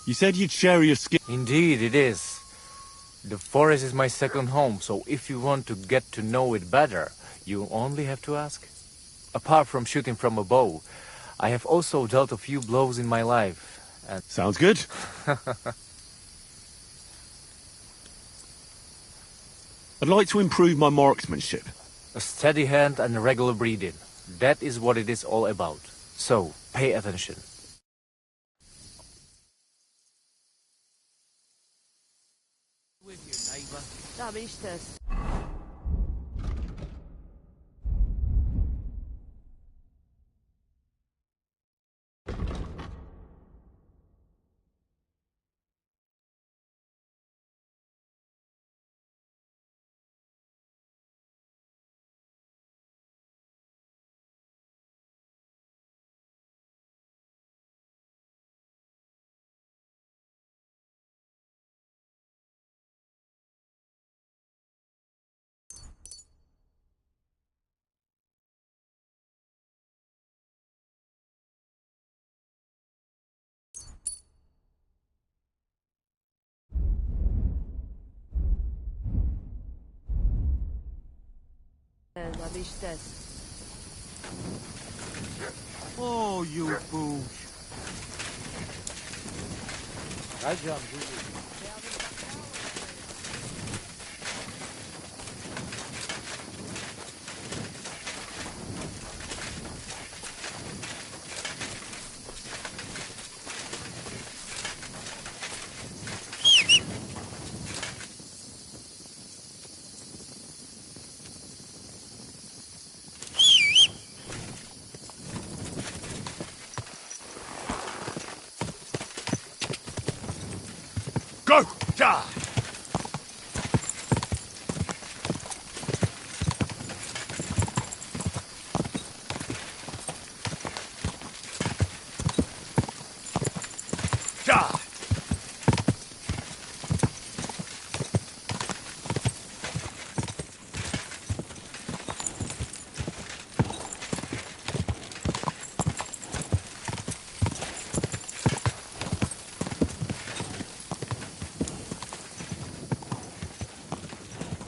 You said you'd share your skill. Indeed, it is. The forest is my second home, so if you want to get to know it better, you only have to ask. Apart from shooting from a bow, I have also dealt a few blows in my life, and... Sounds good. I'd like to improve my marksmanship. A steady hand and a regular breathing. That is what it is all about. So, pay attention. With your neighbor. Da bin ich das. Da bin ich das. Oh, you fool. Rajam, Go! Die! Die!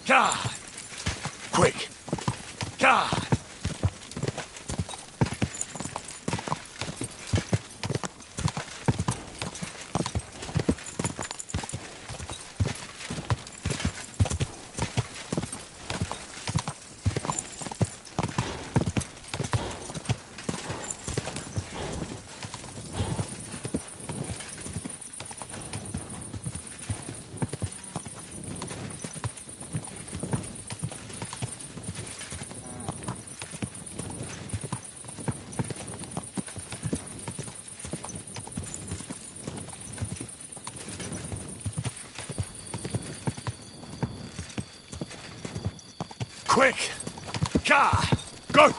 God! Quick! God! Quick! Car! Go!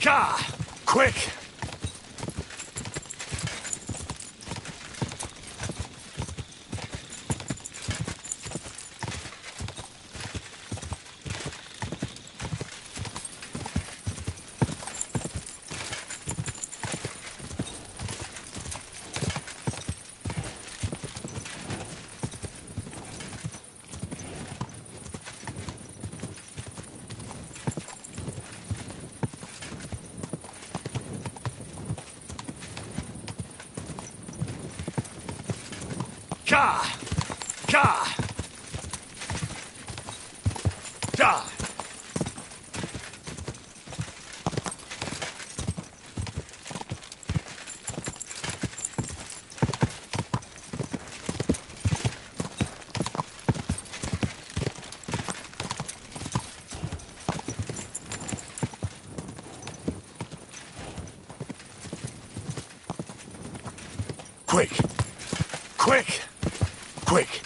Car! Quick! Car! Car! Die! Quick! Quick! Quick!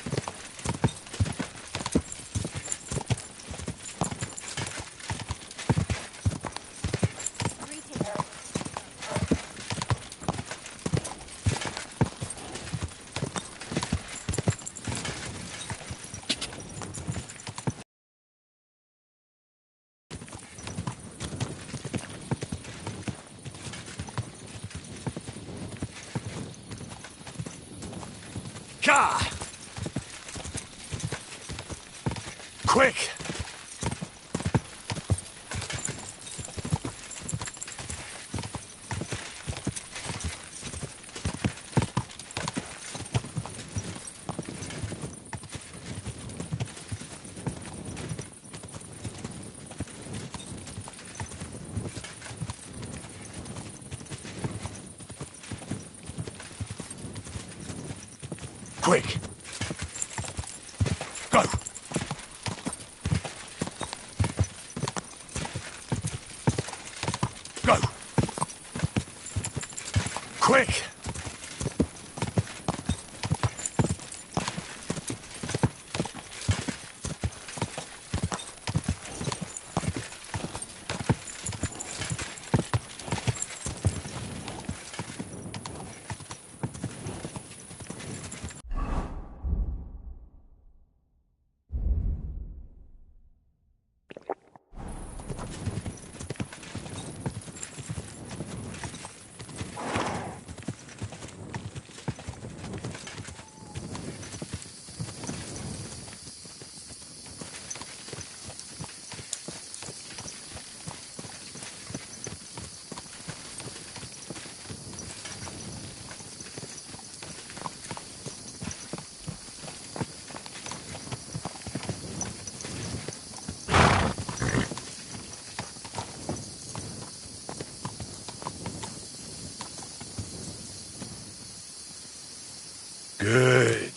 Ka! Quick! Quick! Go! Go! Quick! Good.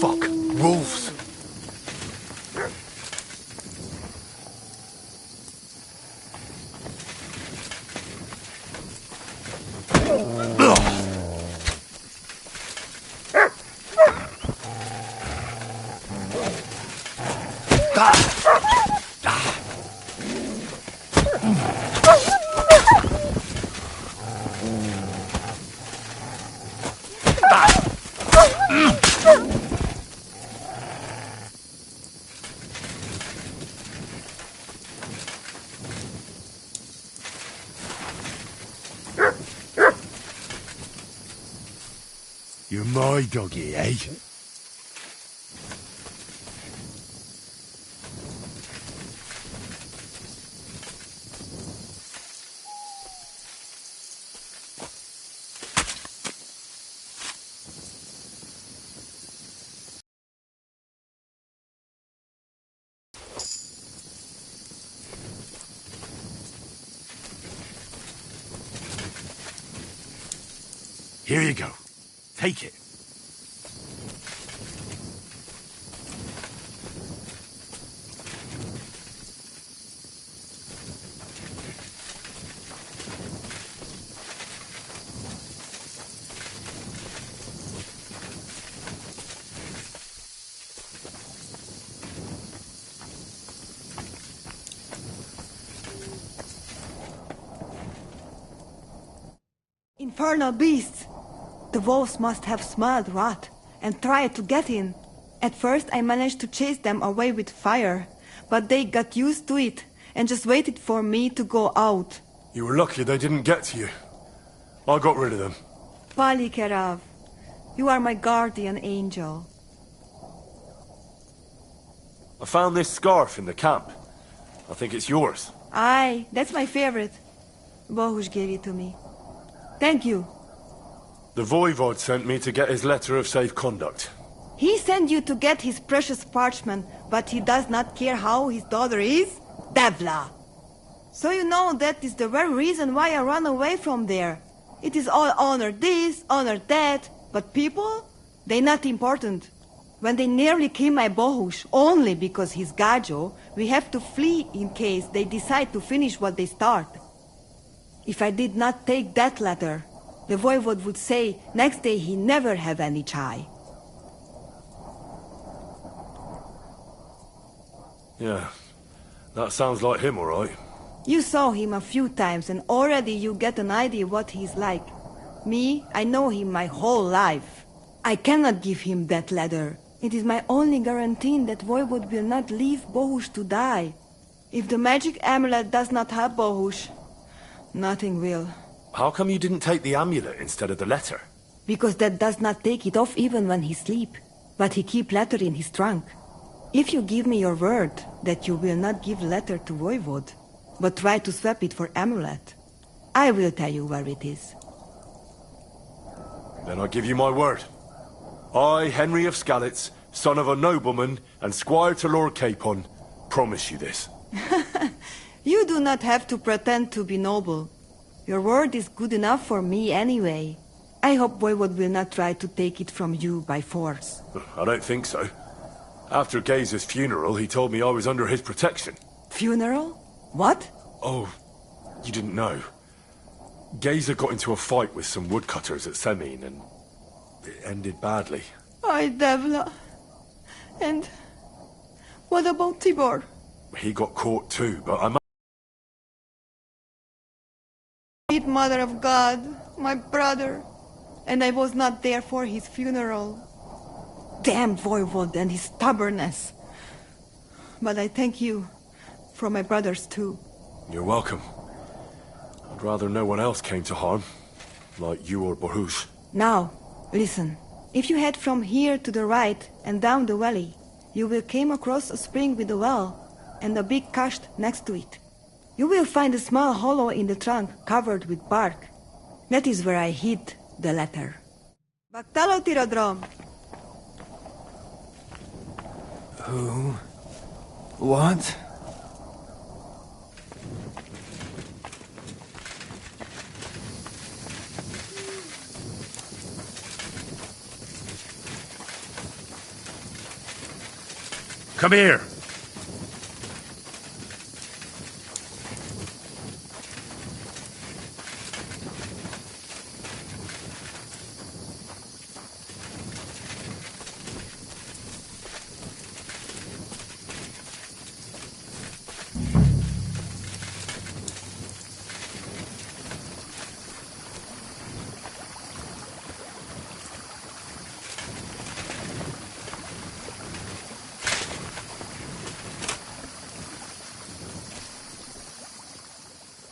Fuck! Wolves! You're my doggy, eh? Here you go. Take it. Infernal beasts! The wolves must have smelled rot and tried to get in. At first I managed to chase them away with fire, but they got used to it and just waited for me to go out. You were lucky they didn't get to you. I got rid of them. Palikerav, you are my guardian angel. I found this scarf in the camp. I think it's yours. Aye, that's my favorite. Bohush gave it to me. Thank you. The Voivod sent me to get his letter of safe conduct. He sent you to get his precious parchment, but he does not care how his daughter is? Devla! So you know that is the very reason why I run away from there. It is all honor this, honor that, but people? They not important. When they nearly kill my Bohush, only because he's Gajo, we have to flee in case they decide to finish what they start. If I did not take that letter, the Voivod would say next day he never have any chai. Yeah, that sounds like him, all right. You saw him a few times and already you get an idea what he's like. Me, I know him my whole life. I cannot give him that letter. It is my only guarantee that Voivod will not leave Bohush to die. If the magic amulet does not help Bohush, nothing will. How come you didn't take the amulet instead of the letter? Because that does not take it off even when he sleep. But he keep letter in his trunk. If you give me your word that you will not give letter to Voivod, but try to swap it for amulet, I will tell you where it is. Then I give you my word. I, Henry of Skalitz, son of a nobleman and squire to Lord Capon, promise you this. You do not have to pretend to be noble. Your word is good enough for me anyway. I hope Voivod will not try to take it from you by force. I don't think so. After Gaze's funeral, he told me I was under his protection. Funeral? What? Oh, you didn't know. Gazer got into a fight with some woodcutters at Semin, and it ended badly. Ay, Devla. And what about Tibor? He got caught too, but I Sweet Mother of God, my brother. And I was not there for his funeral. Damn Voivod and his stubbornness. But I thank you for my brothers too. You're welcome. I'd rather no one else came to harm, like you or Bohush. Now, listen. If you head from here to the right and down the valley, you will come across a spring with a well and a big kasht next to it. You will find a small hollow in the trunk covered with bark. That is where I hid the letter. Baktalo Tirodrom. Who? What? Come here!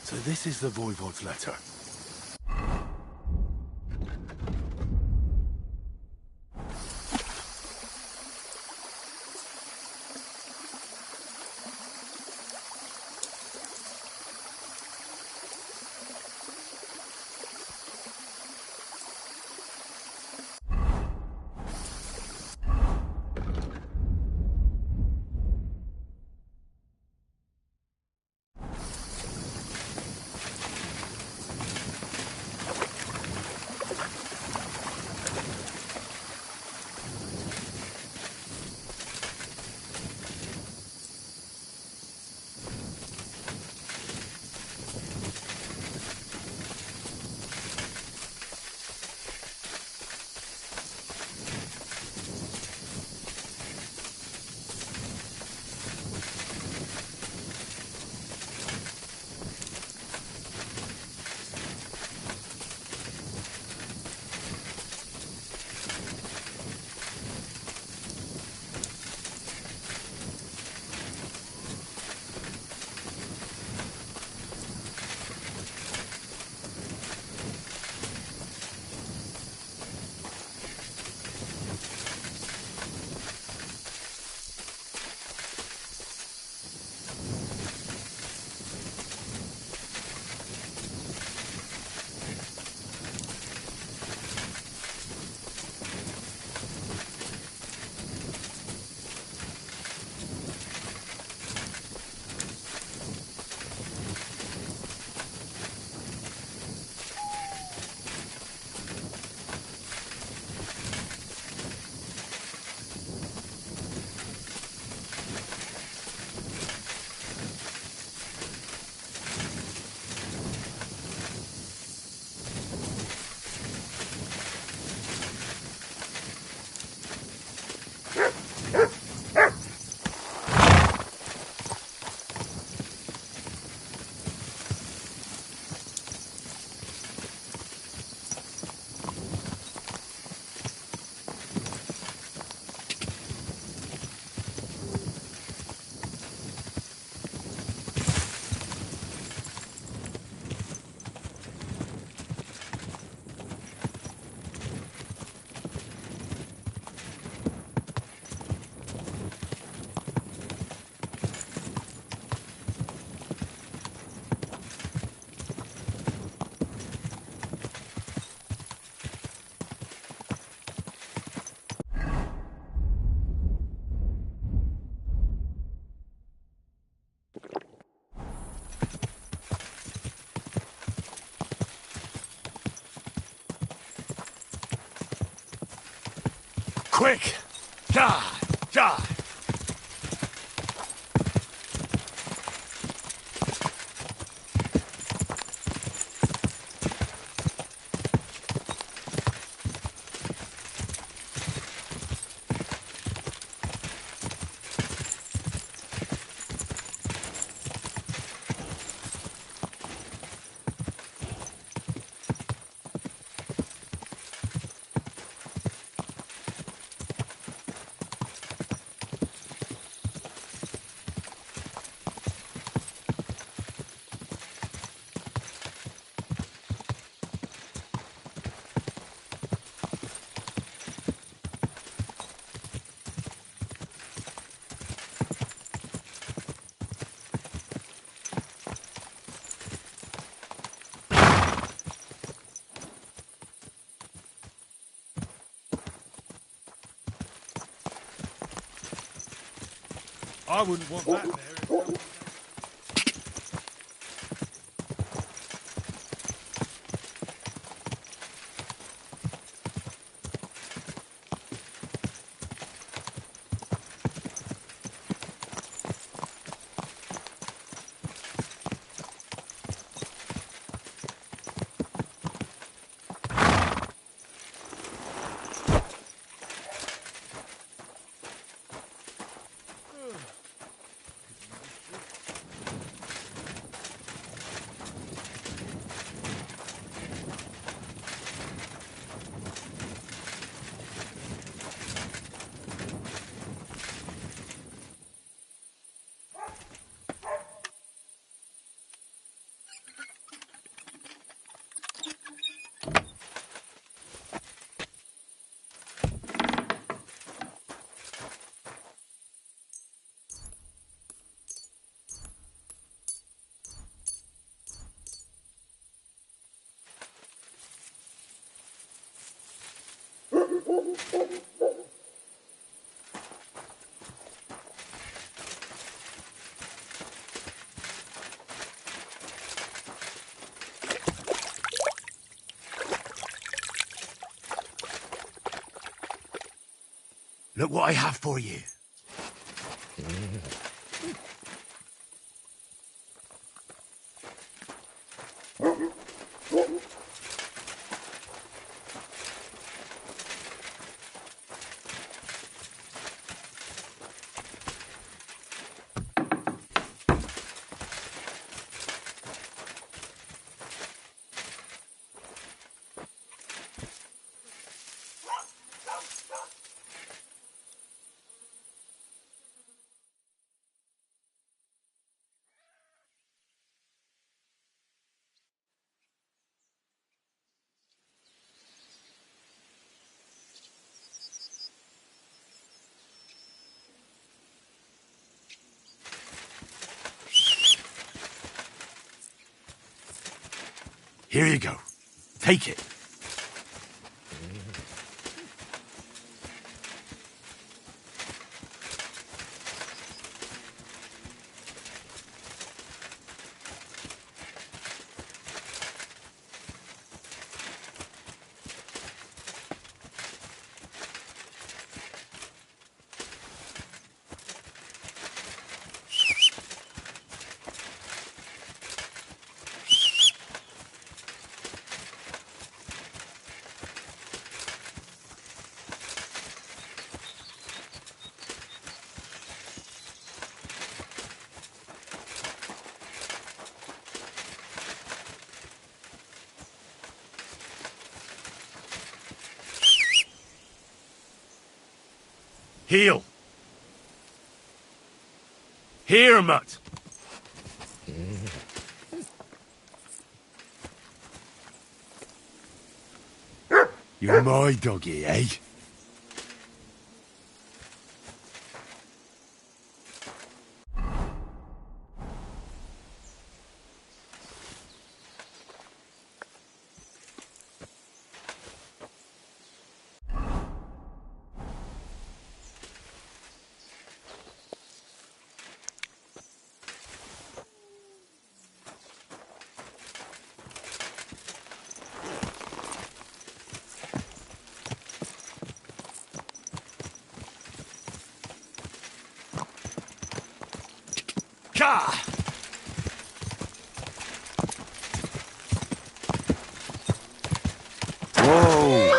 So this is the Voivod's letter. Quick! Dive! Dive! I wouldn't want that there. Look what I have for you. Here you go. Take it. Heel. Here, Mutt. You're my doggy, eh? Ka! Whoa!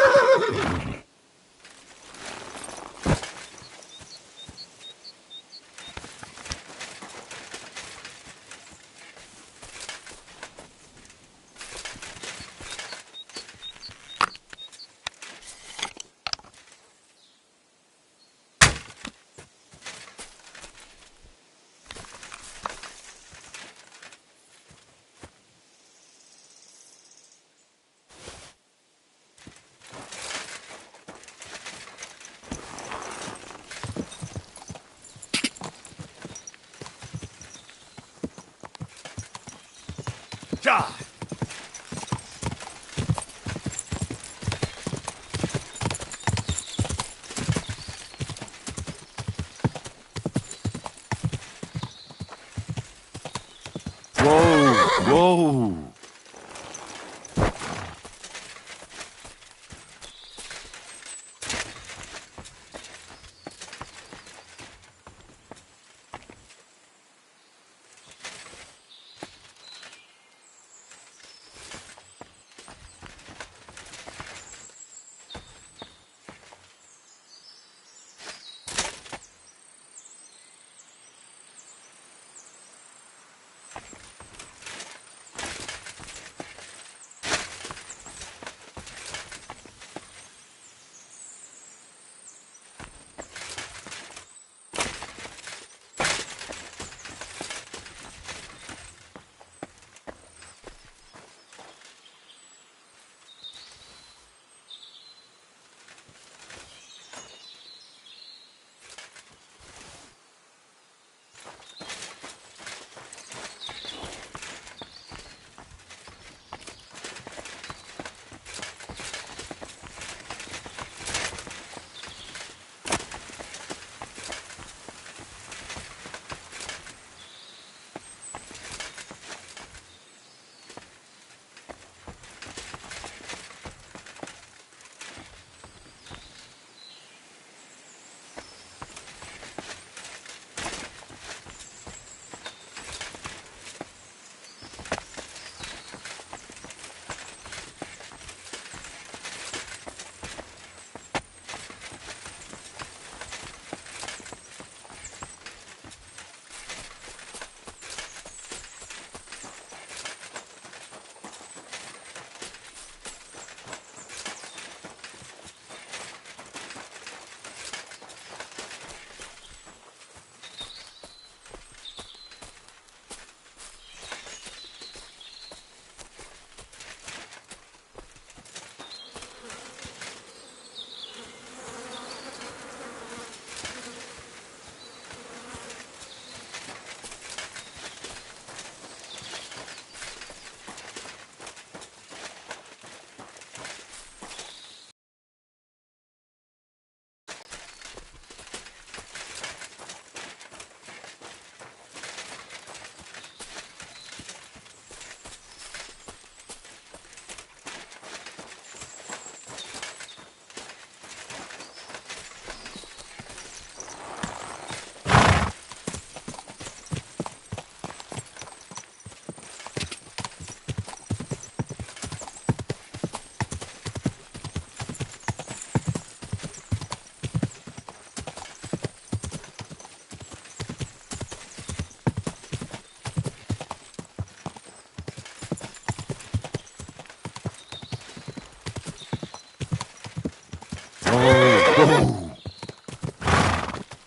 Ka! Whoa! Whoa!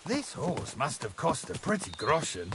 This horse must have cost a pretty groschen.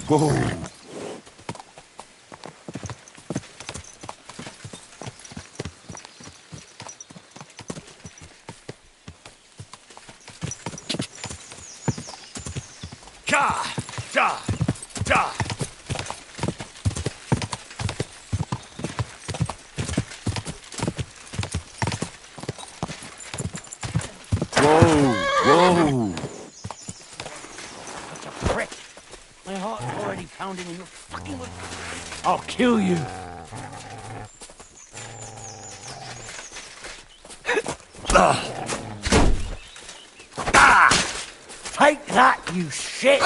Whoa! Ka! Da! Da! Whoa! Whoa! Prick! My heart's already pounding and you're fucking with... I'll kill you! Take that, you shit!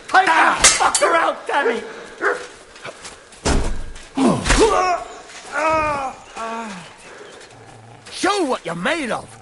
Take that fucker out, damn it! Show what you're made of!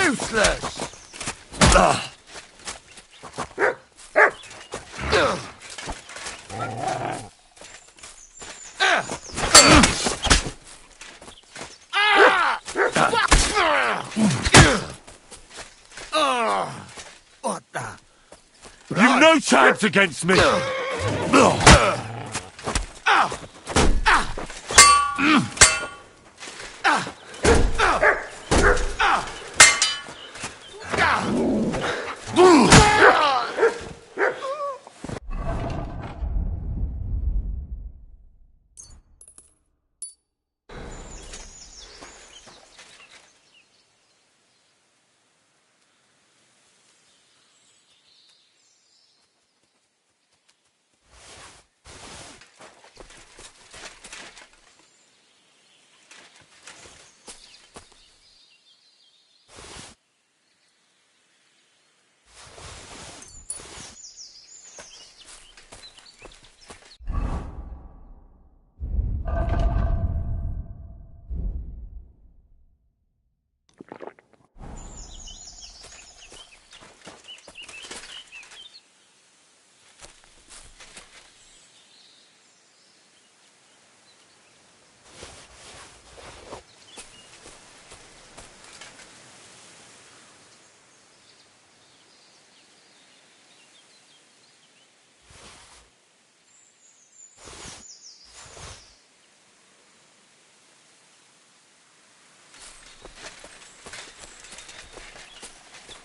Useless! What the? You've no chance against me!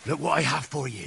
Look what I have for you.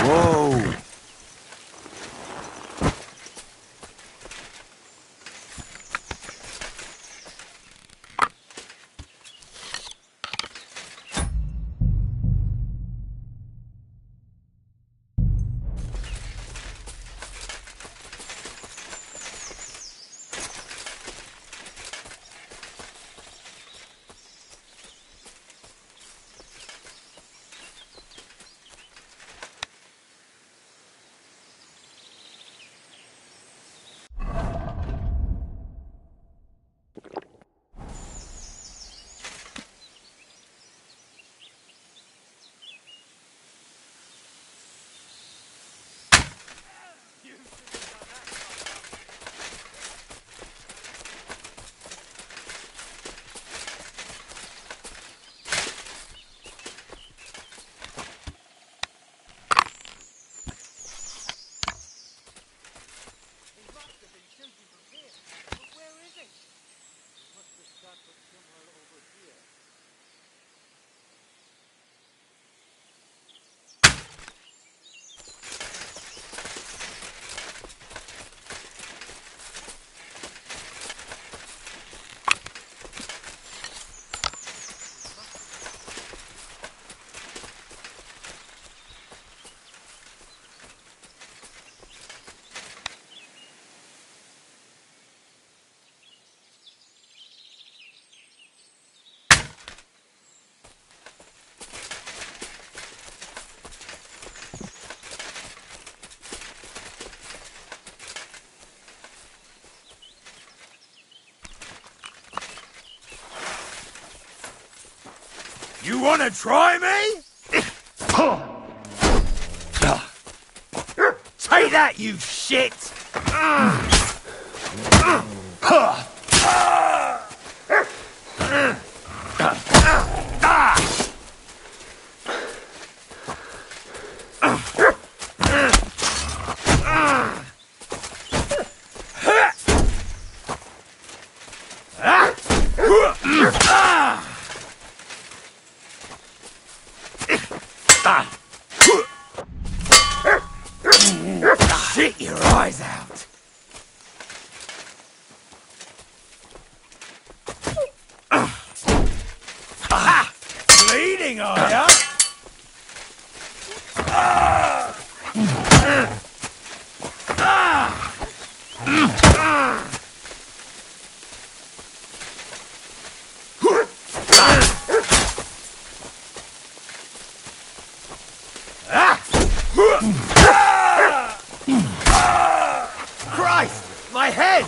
Whoa! You wanna try me? Take that, you shit! Shit your eyes out! Bleeding, are ya? Christ! My head!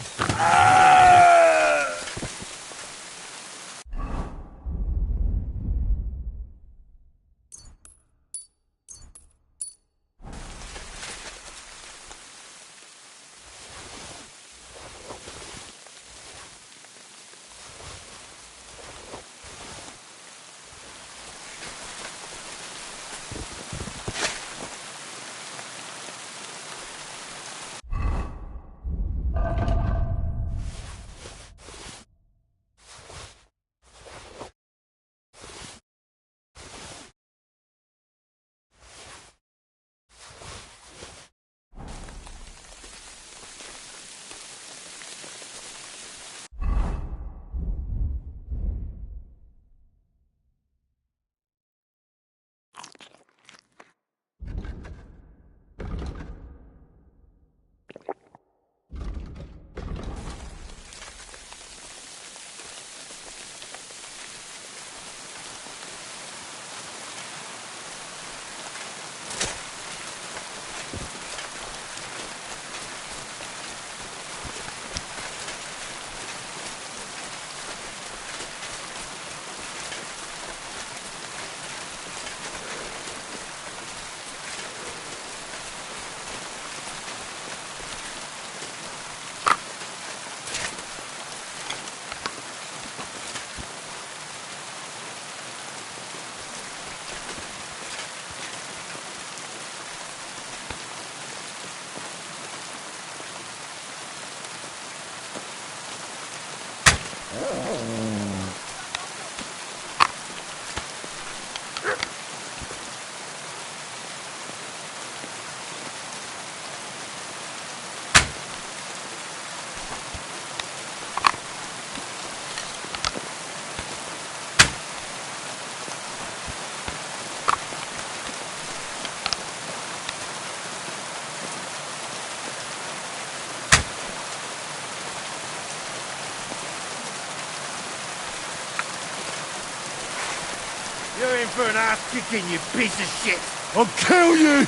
for an ass kicking, you piece of shit! I'll kill you!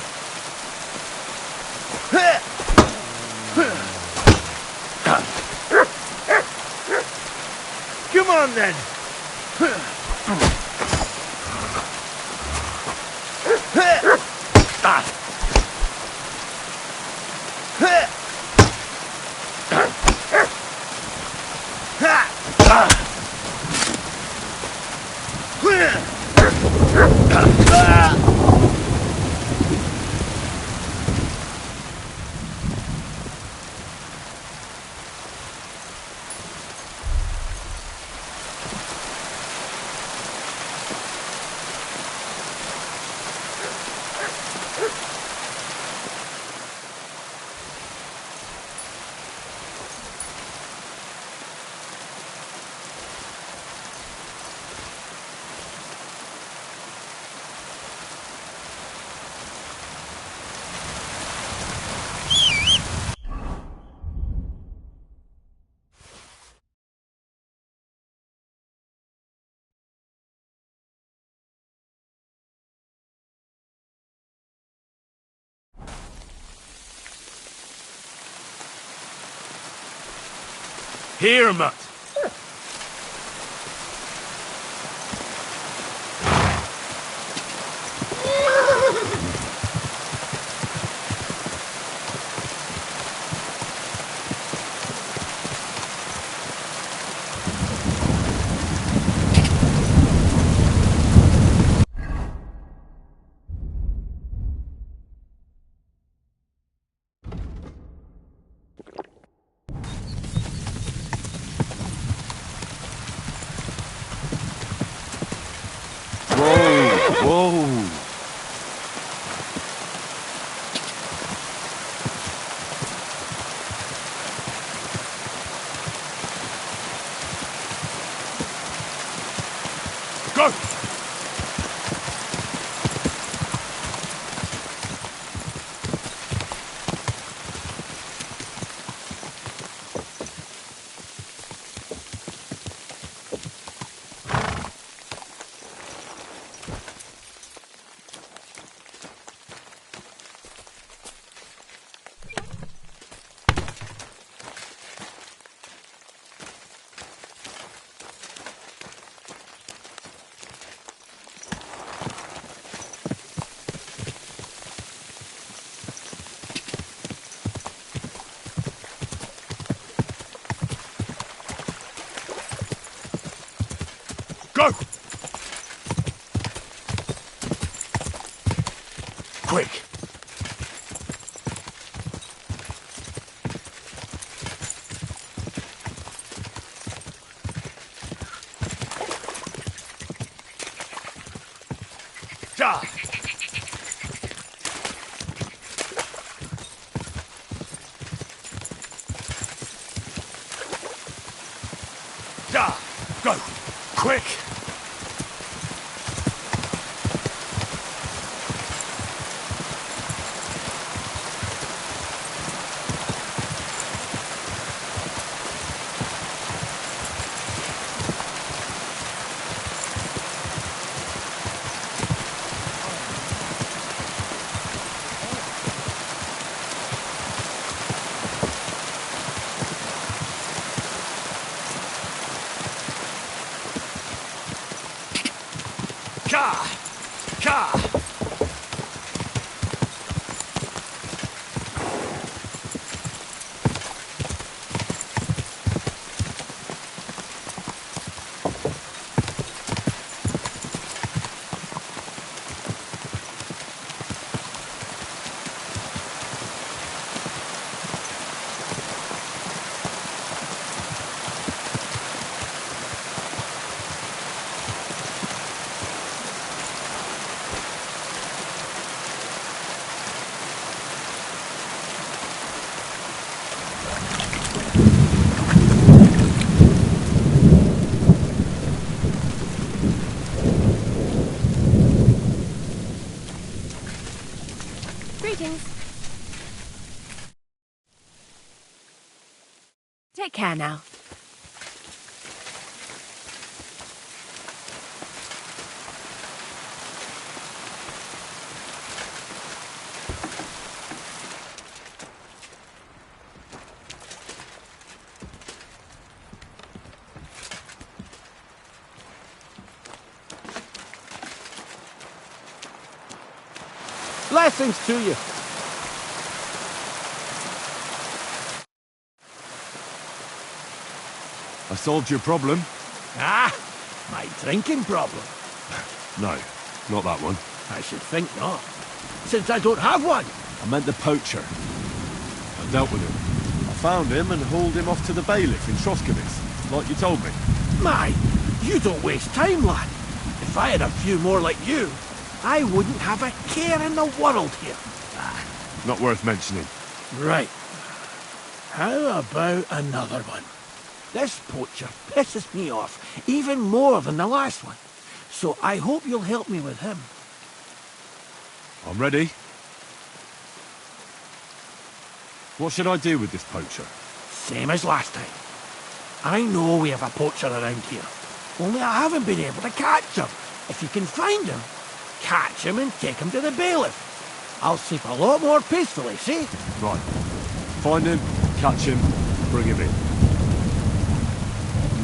Come on then! Here, Mutt. Whoa! Go! Go! Quick! Ja! Ja! Go! Quick! Ka! Ka! Greetings. Take care now. Blessings to you. I solved your problem. Ah, my drinking problem. No, not that one. I should think not, since I don't have one. I meant the poacher. I dealt with him. I found him and hauled him off to the bailiff in Troskowitz, like you told me. My, you don't waste time, lad. If I had a few more like you, I wouldn't have a care in the world here. Not worth mentioning. Right. How about another one? This poacher pisses me off even more than the last one. So I hope you'll help me with him. I'm ready. What should I do with this poacher? Same as last time. I know we have a poacher around here. Only I haven't been able to catch him. If you can find him, catch him and take him to the bailiff. I'll sleep a lot more peacefully, see? Right. Find him, catch him, bring him in.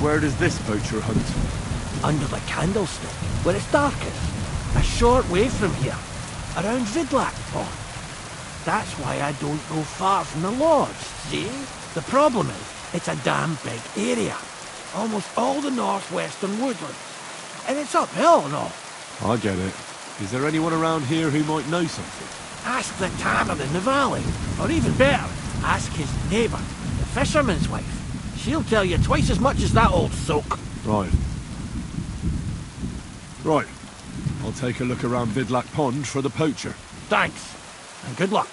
Where does this poacher hunt? Under the candlestick, where it's darkest. A short way from here. Around Vidlak Pond. That's why I don't go far from the lodge, see? The problem is, it's a damn big area. Almost all the northwestern woodlands. And it's uphill and all. I get it. Is there anyone around here who might know something? Ask the tanner in the valley. Or even better, ask his neighbour, the fisherman's wife. She'll tell you twice as much as that old soak. Right. Right. I'll take a look around Vidlak Pond for the poacher. Thanks, and good luck.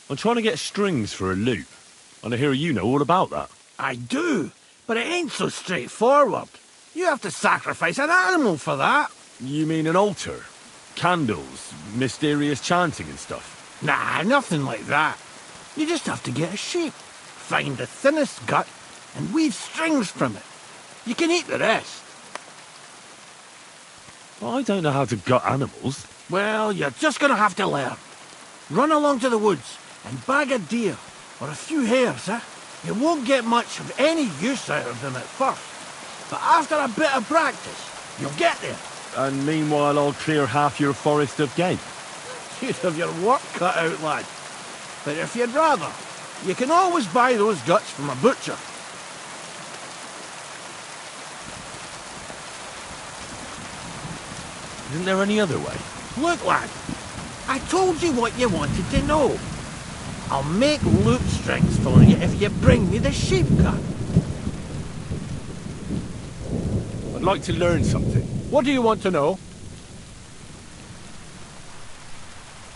I'm trying to get strings for a loop, and I hear you know all about that. I do, but it ain't so straightforward. You have to sacrifice an animal for that. You mean an altar? Candles, mysterious chanting and stuff? Nah, nothing like that. You just have to get a sheep, find the thinnest gut, and weave strings from it. You can eat the rest. I don't know how to gut animals. Well, you're just gonna have to learn. Run along to the woods and bag a deer, or a few hares, eh? You won't get much of any use out of them at first, but after a bit of practice, you'll get there. And meanwhile I'll clear half your forest of game. You'd have your work cut out, lad. But if you'd rather, you can always buy those guts from a butcher. Isn't there any other way? Look, lad, I told you what you wanted to know. I'll make loop strings for you if you bring me the sheep gut. I'd like to learn something. What do you want to know?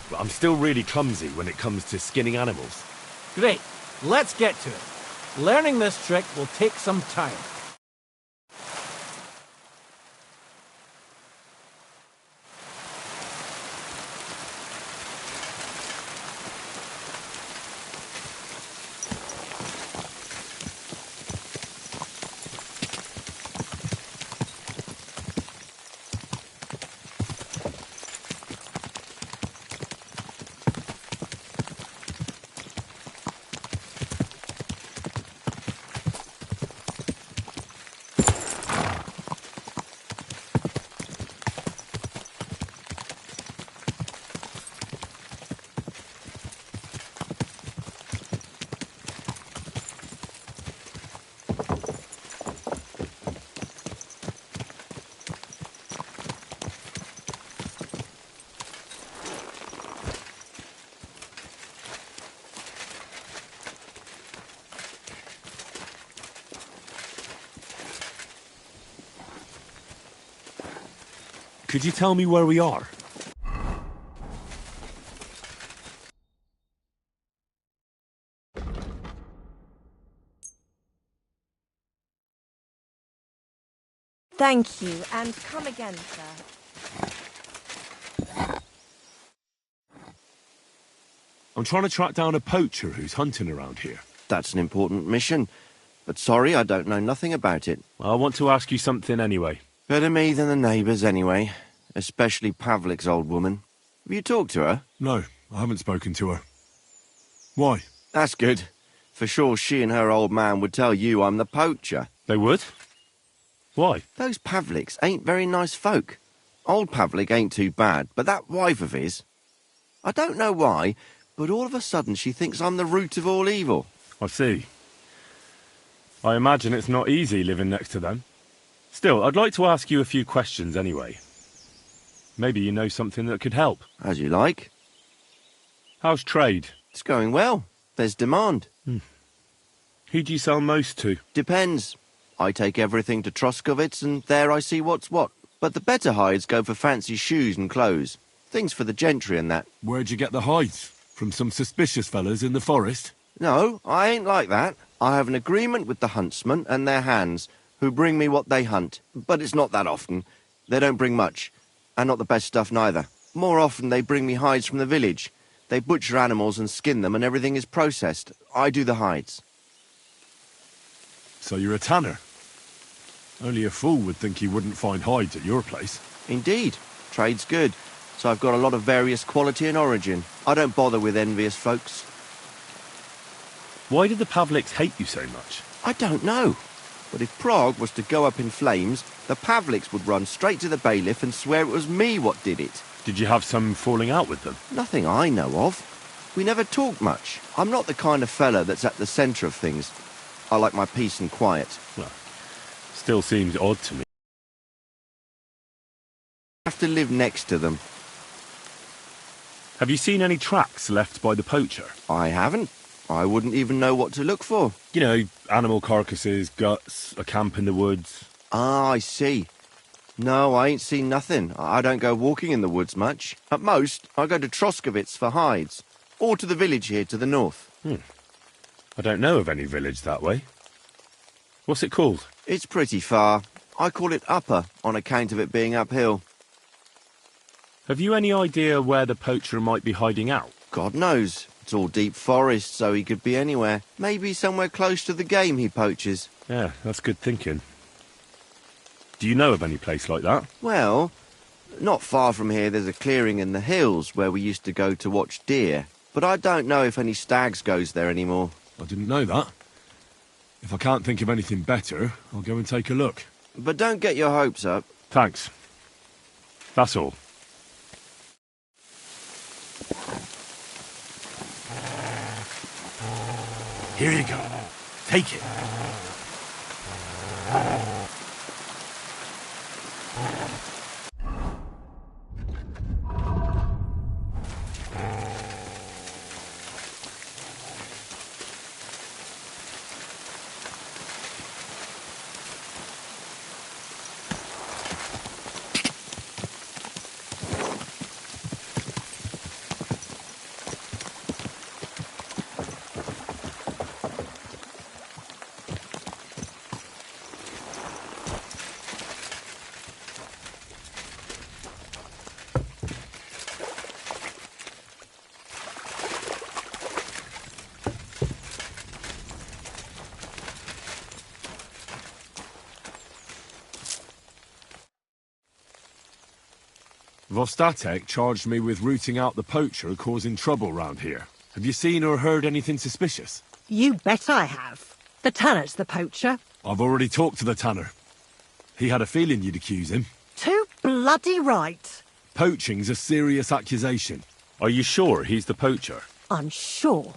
But I'm still really clumsy when it comes to skinning animals. Great, let's get to it. Learning this trick will take some time. Could you tell me where we are? Thank you, and come again, sir. I'm trying to track down a poacher who's hunting around here. That's an important mission. but sorry, I don't know nothing about it. I want to ask you something anyway. Better me than the neighbours, anyway. Especially Pavlik's old woman. Have you talked to her? No, I haven't spoken to her. Why? That's good. For sure she and her old man would tell you I'm the poacher. They would? Why? Those Pavliks ain't very nice folk. Old Pavlik ain't too bad, but that wife of his... I don't know why, but all of a sudden she thinks I'm the root of all evil. I see. I imagine it's not easy living next to them. Still, I'd like to ask you a few questions anyway. Maybe you know something that could help. As you like. How's trade? It's going well. There's demand. Who do you sell most to? Depends. I take everything to Troskovitz and there I see what's what. But the better hides go for fancy shoes and clothes. Things for the gentry and that. Where'd you get the hides? From some suspicious fellas in the forest? No, I ain't like that. I have an agreement with the huntsmen and their hands, who bring me what they hunt. But it's not that often. They don't bring much. And not the best stuff neither. More often they bring me hides from the village. They butcher animals and skin them and everything is processed. I do the hides. So you're a tanner? Only a fool would think he wouldn't find hides at your place. Indeed. Trade's good. So I've got a lot of various quality and origin. I don't bother with envious folks. Why did the Pavliks hate you so much? I don't know. But if Prague was to go up in flames, the Pavliks would run straight to the bailiff and swear it was me what did it. Did you have some falling out with them? Nothing I know of. We never talk much. I'm not the kind of fella that's at the centre of things. I like my peace and quiet. Well, still seems odd to me. I have to live next to them. Have you seen any tracks left by the poacher? I haven't. I wouldn't even know what to look for. You know, animal carcasses, guts, a camp in the woods. Ah, I see. No, I ain't seen nothing. I don't go walking in the woods much. At most, I go to Troskovitz for hides. Or to the village here to the north. I don't know of any village that way. What's it called? It's pretty far. I call it Upper, on account of it being uphill. Have you any idea where the poacher might be hiding out? God knows. It's all deep forest, so he could be anywhere. Maybe somewhere close to the game he poaches. Yeah, that's good thinking. Do you know of any place like that? Well, not far from here there's a clearing in the hills where we used to go to watch deer. But I don't know if any stags goes there anymore. I didn't know that. If I can't think of anything better, I'll go and take a look. But don't get your hopes up. Thanks. That's all. Here you go. Take it. Vostatek charged me with rooting out the poacher causing trouble round here. Have you seen or heard anything suspicious? You bet I have. The tanner's the poacher. I've already talked to the tanner. He had a feeling you'd accuse him. Too bloody right. Poaching's a serious accusation. Are you sure he's the poacher? I'm sure.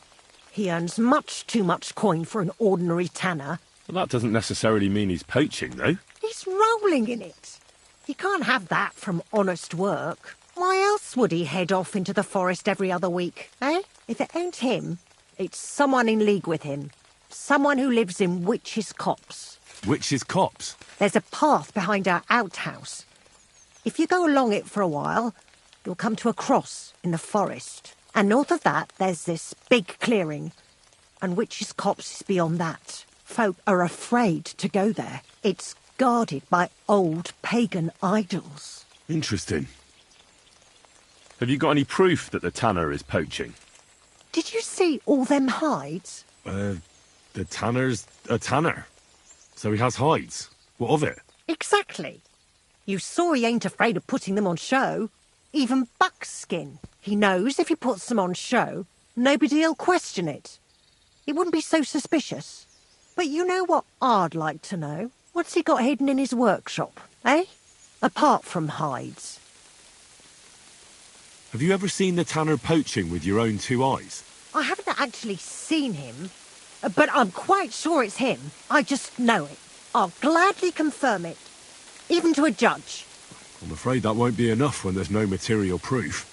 He earns much too much coin for an ordinary tanner. Well, that doesn't necessarily mean he's poaching, though. He's rolling in it. He can't have that from honest work. Why else would he head off into the forest every other week, eh? If it ain't him, it's someone in league with him. Someone who lives in Witch's Copse. Witch's Copse? There's a path behind our outhouse. If you go along it for a while, you'll come to a cross in the forest. And north of that, there's this big clearing. And Witch's Copse is beyond that. Folk are afraid to go there. It's guarded by old pagan idols. Interesting. Have you got any proof that the tanner is poaching? Did you see all them hides? The tanner's a tanner. So he has hides. What of it? Exactly. You saw he ain't afraid of putting them on show. Even buckskin. He knows if he puts them on show, nobody'll question it. He wouldn't be so suspicious. But you know what I'd like to know? What's he got hidden in his workshop, eh? Apart from hides. Have you ever seen the tanner poaching with your own 2 eyes? I haven't actually seen him, but I'm quite sure it's him. I just know it. I'll gladly confirm it, even to a judge. I'm afraid that won't be enough when there's no material proof.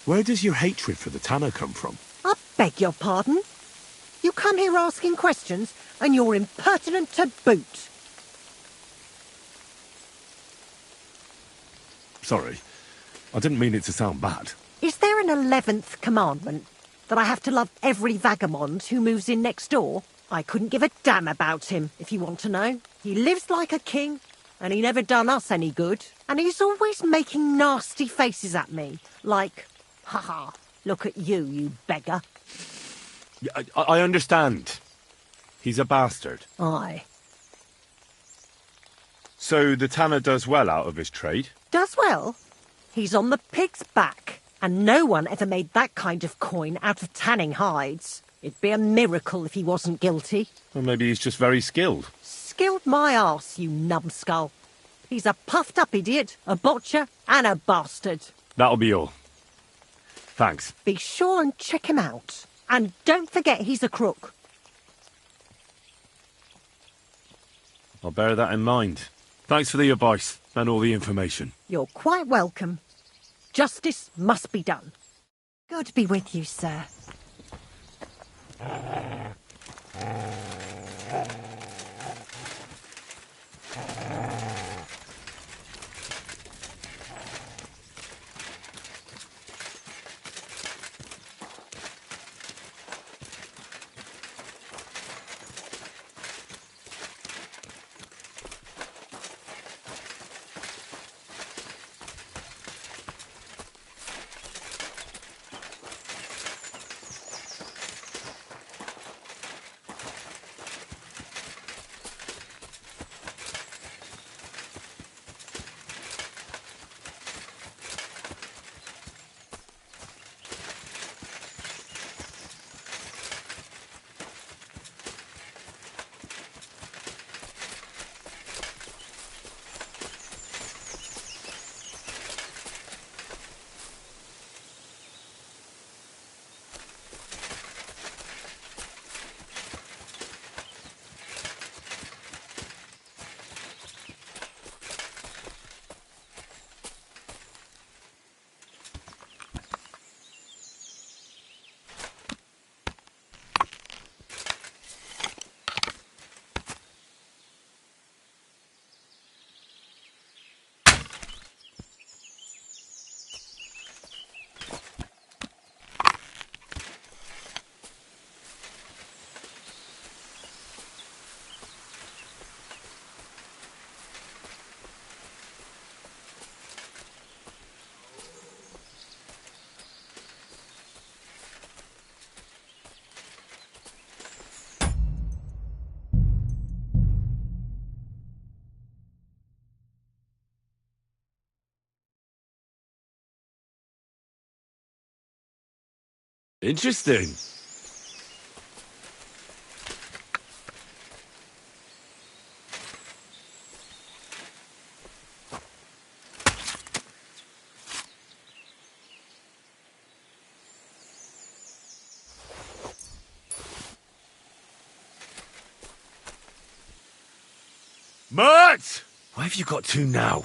Where does your hatred for the tanner come from? I beg your pardon? You come here asking questions, and you're impertinent to boot. Sorry, I didn't mean it to sound bad. Is there an 11th commandment? That I have to love every vagabond who moves in next door? I couldn't give a damn about him, if you want to know. He lives like a king, and he never done us any good. And he's always making nasty faces at me, like, ha-ha, look at you, you beggar. I understand. He's a bastard. Aye. So the tanner does well out of his trade? Does well. He's on the pig's back, and no one ever made that kind of coin out of tanning hides. It'd be a miracle if he wasn't guilty. Or maybe he's just very skilled. Skilled my arse, you numbskull. He's a puffed-up idiot, a botcher, and a bastard. That'll be all. Thanks. Be sure and check him out. And don't forget he's a crook. I'll bear that in mind. Thanks for the advice and all the information. You're quite welcome. Justice must be done. God be with you, sir. Interesting. Mert! Why have you got to now?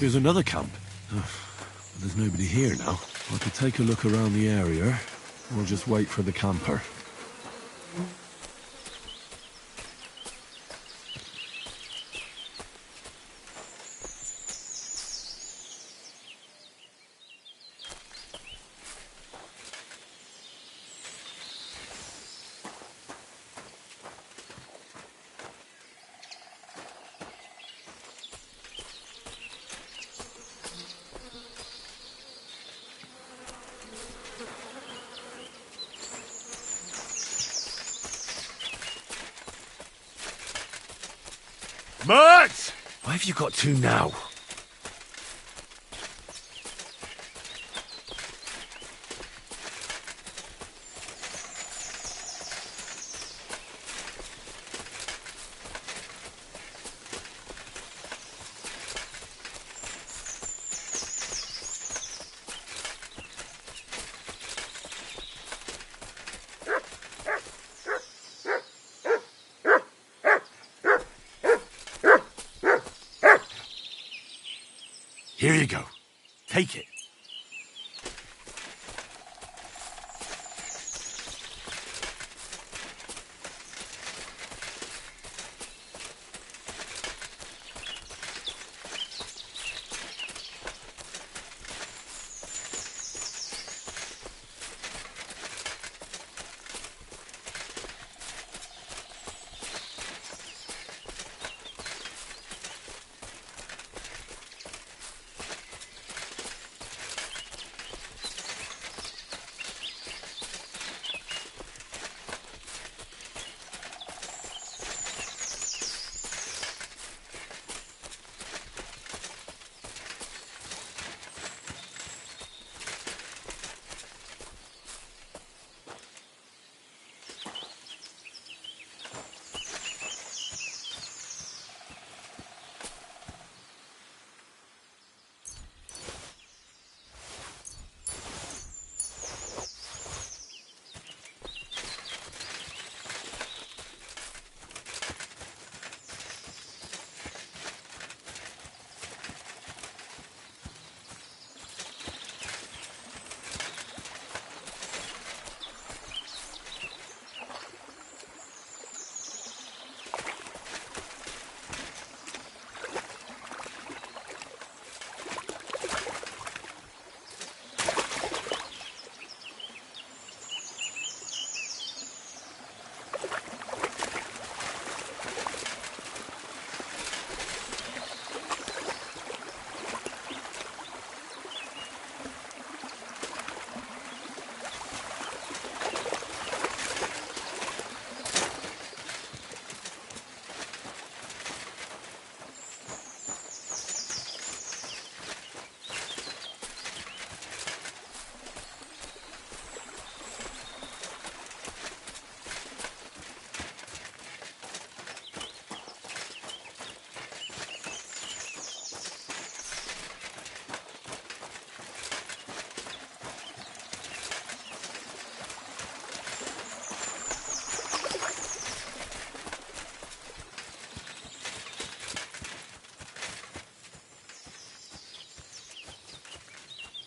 Here's another camp. There's nobody here now. I could take a look around the area, or just wait for the camper. Mert! Why have you got two now? Here you go. Take it.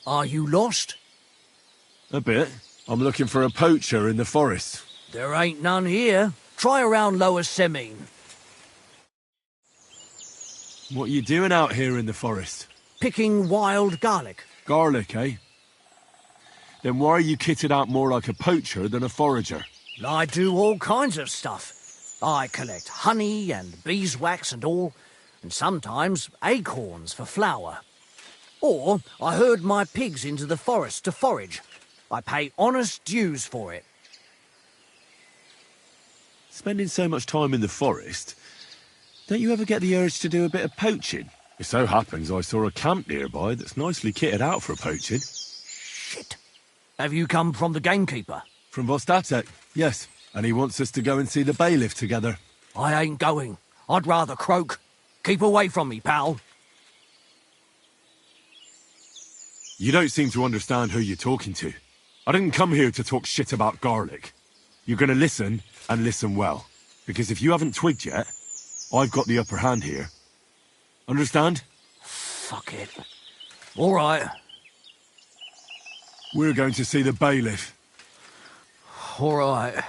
Are you lost? A bit. I'm looking for a poacher in the forest. There ain't none here. Try around Lower Semine. What are you doing out here in the forest? Picking wild garlic. Garlic, eh? Then why are you kitted out more like a poacher than a forager? I do all kinds of stuff. I collect honey and beeswax and all, and sometimes acorns for flour. Or I herd my pigs into the forest to forage. I pay honest dues for it. Spending so much time in the forest, don't you ever get the urge to do a bit of poaching? It so happens I saw a camp nearby that's nicely kitted out for poaching. Shit. Have you come from the gamekeeper? From Vostatek, yes. And he wants us to go and see the bailiff together. I ain't going. I'd rather croak. Keep away from me, pal. You don't seem to understand who you're talking to. I didn't come here to talk shit about garlic. You're going to listen, and listen well. Because if you haven't twigged yet, I've got the upper hand here. Understand? fuck it. All right. We're going to see the bailiff. All right.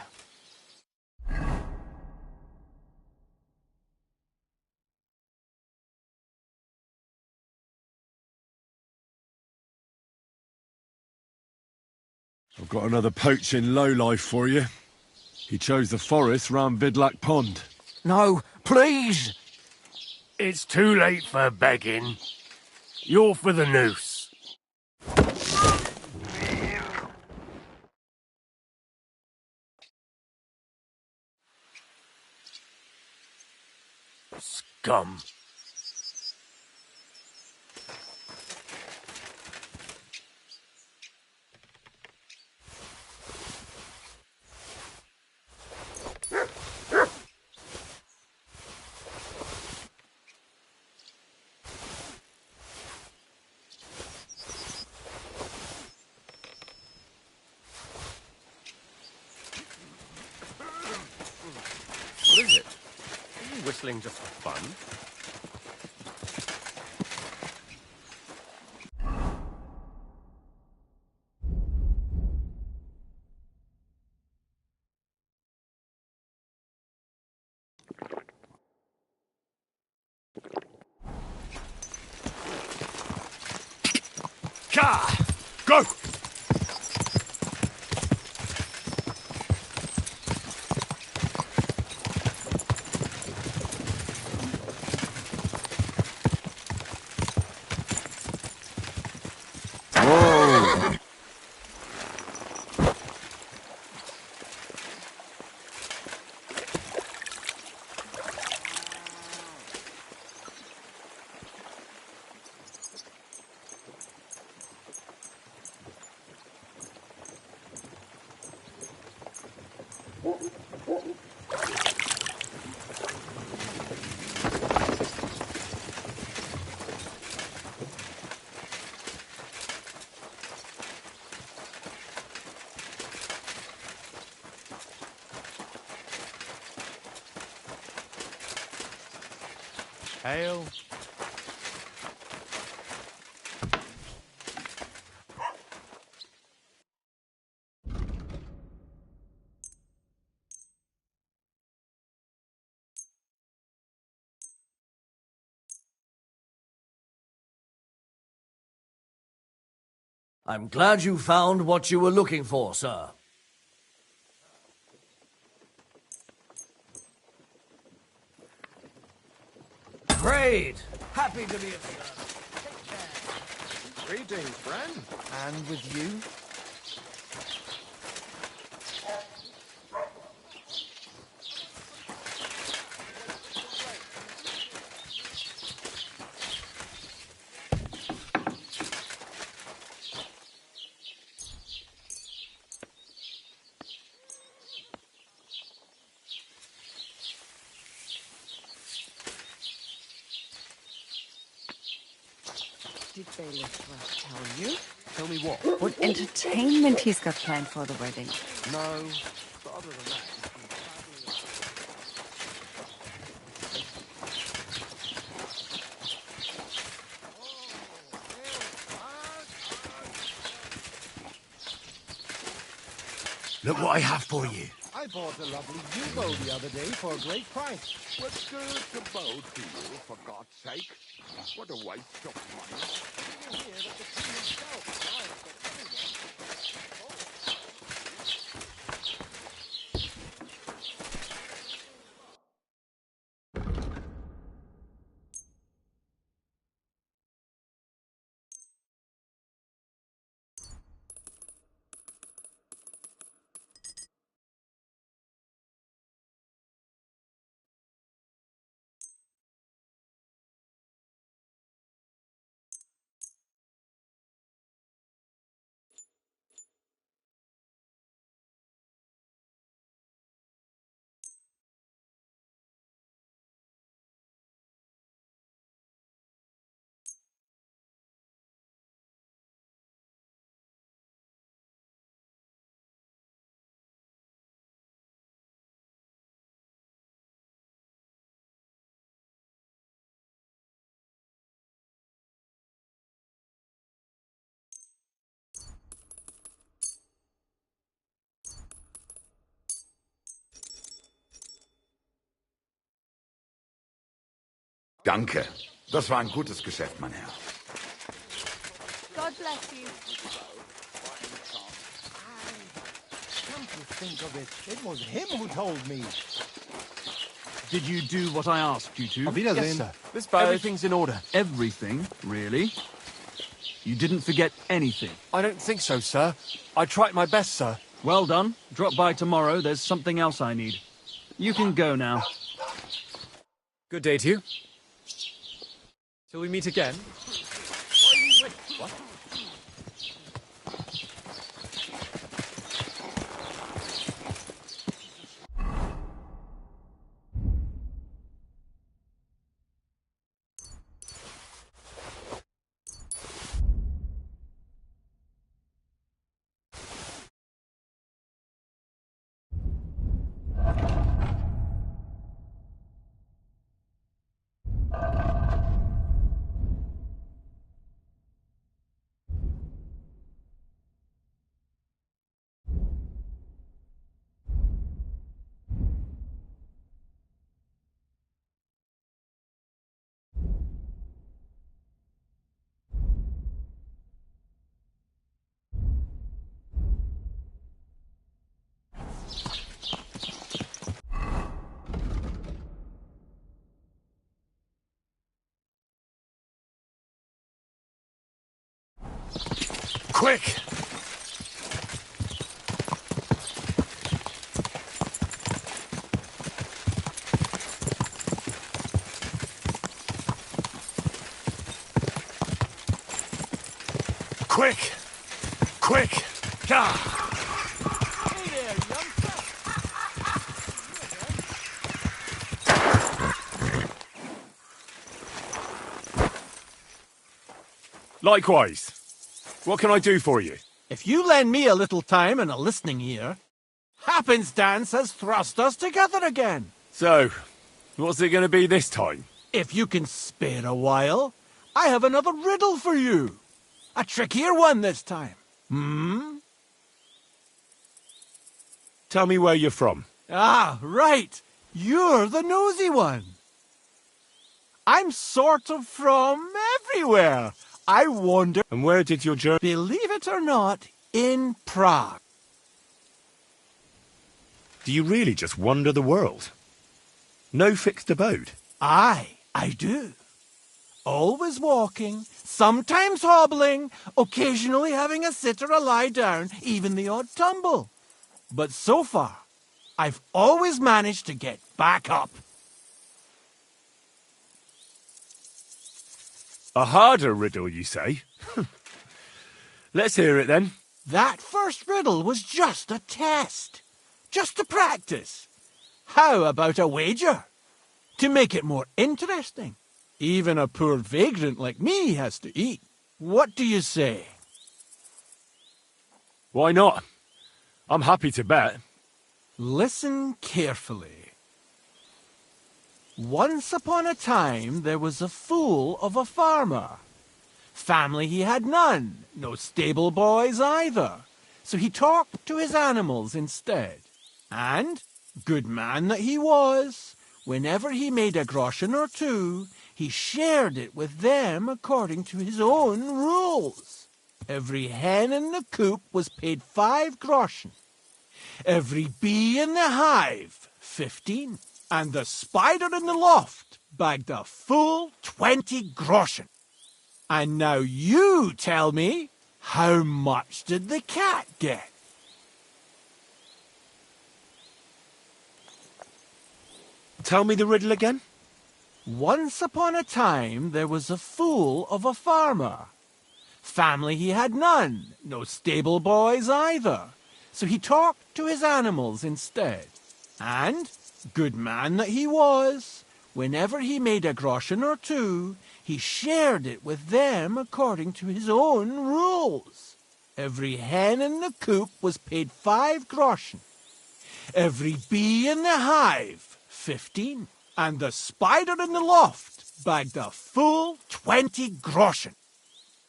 I've got another poaching lowlife for you. He chose the forest round Vidlac Pond. No, please! It's too late for begging. You're for the noose. Scum. What is it? Are you whistling just for fun? Ka! Go! Hail. I'm glad you found what you were looking for, sir. Great! Happy to be of service. Greetings, friend. And with you? Did Bailiff Ruff tell you? Tell me what? What entertainment he's got planned for the wedding? No, but other than that... Look what I have for you. I bought a lovely U-bow the other day for a great price. What's good to bow to you, for God's sake? What a waste of money. Did you hear that the king himself arrived Danke. Das war ein gutes Geschäft, mein Herr. God bless you. Come to think of it, it was him who told me. Did you do what I asked you to? Auf Wiedersehen. Yes, sir. This boat. Everything's in order. Everything, really? You didn't forget anything? I don't think so, sir. I tried my best, sir. Well done. Drop by tomorrow. There's something else I need. You can go now. Good day to you. Till we meet again. What? Quick! Quick! Quick! Ah! Likewise. What can I do for you? If you lend me a little time and a listening ear, happenstance has thrust us together again. So, what's it going to be this time? If you can spare a while, I have another riddle for you. A trickier one this time. Tell me where you're from. Ah, right. You're the nosy one. I'm sort of from everywhere. I wander... And where did your journey... Believe it or not, in Prague. Do you really just wander the world? No fixed abode? Aye, I do. Always walking, sometimes hobbling, occasionally having a sit or a lie down, even the odd tumble. But so far, I've always managed to get back up. A harder riddle, you say? Let's hear it then. That first riddle was just a test. Just to practice. How about a wager? To make it more interesting. Even a poor vagrant like me has to eat. What do you say? Why not? I'm happy to bet. Listen carefully. Once upon a time, there was a fool of a farmer. Family he had none, no stable boys either. So he talked to his animals instead. And, good man that he was, whenever he made a groschen or two, he shared it with them according to his own rules. Every hen in the coop was paid 5 groschen. Every bee in the hive, 15. And the spider in the loft bagged a full 20 groschen. And now you tell me, how much did the cat get? Tell me the riddle again. Once upon a time, there was a fool of a farmer. Family he had none, no stable boys either. So he talked to his animals instead. And, good man that he was, whenever he made a groschen or two, he shared it with them according to his own rules. Every hen in the coop was paid 5 groschen. Every bee in the hive, 15. And the spider in the loft bagged a full 20 groschen.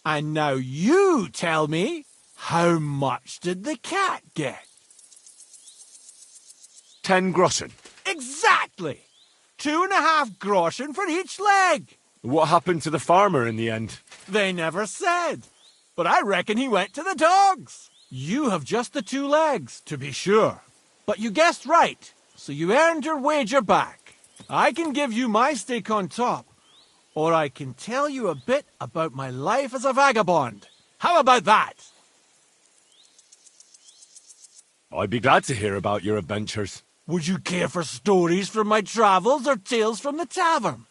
And now you tell me, how much did the cat get? 10 groschen. Exactly! 2.5 groschen for each leg. What happened to the farmer in the end? They never said. But I reckon he went to the dogs. You have just the 2 legs, to be sure. But you guessed right, so you earned your wager back. I can give you my stake on top, or I can tell you a bit about my life as a vagabond. How about that? I'd be glad to hear about your adventures. Would you care for stories from my travels or tales from the tavern?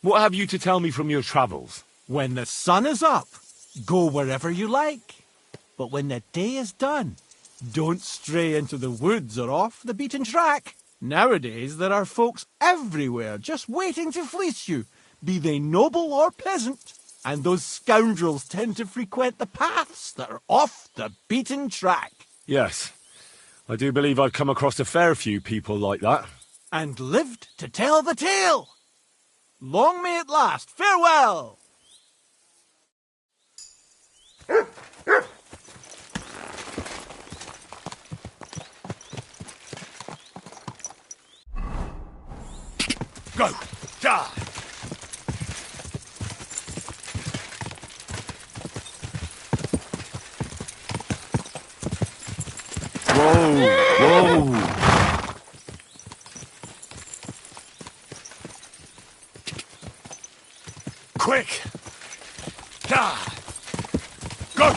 What have you to tell me from your travels? When the sun is up, go wherever you like. But when the day is done, don't stray into the woods or off the beaten track. Nowadays, there are folks everywhere just waiting to fleece you, be they noble or peasant. And those scoundrels tend to frequent the paths that are off the beaten track. Yes, I do believe I've come across a fair few people like that. And lived to tell the tale. Long may it last. Farewell! Go! Die! Whoa! Quick! Die! Go!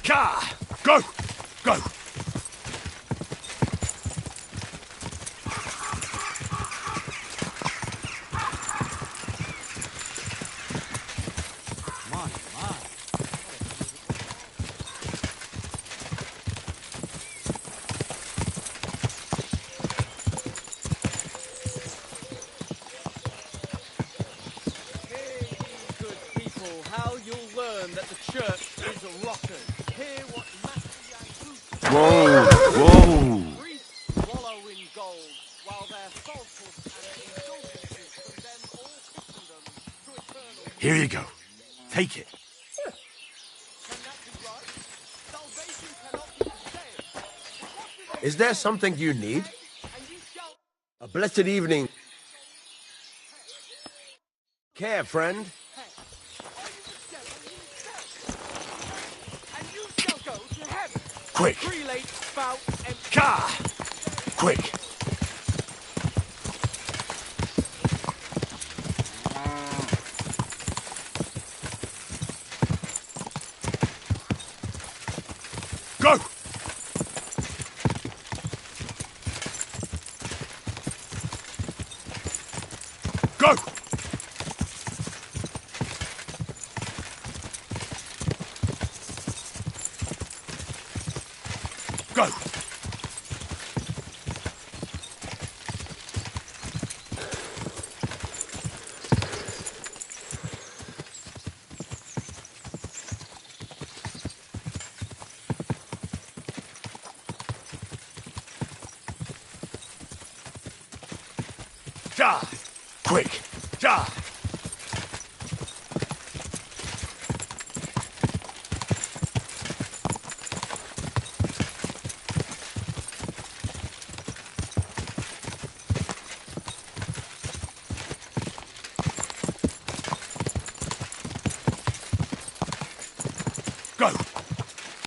Car! Go! Go! How you'll learn that the church is a rotten. Hear what Whoa! Whoa! priests wallow in gold, while their falsehoods and indulgences condemn all Christendom to eternal. Here you go. Take it. Is there something you need? A blessed evening. Care, friend. Quick! Car! Quick! Go! Go! Go! Quick! Ja!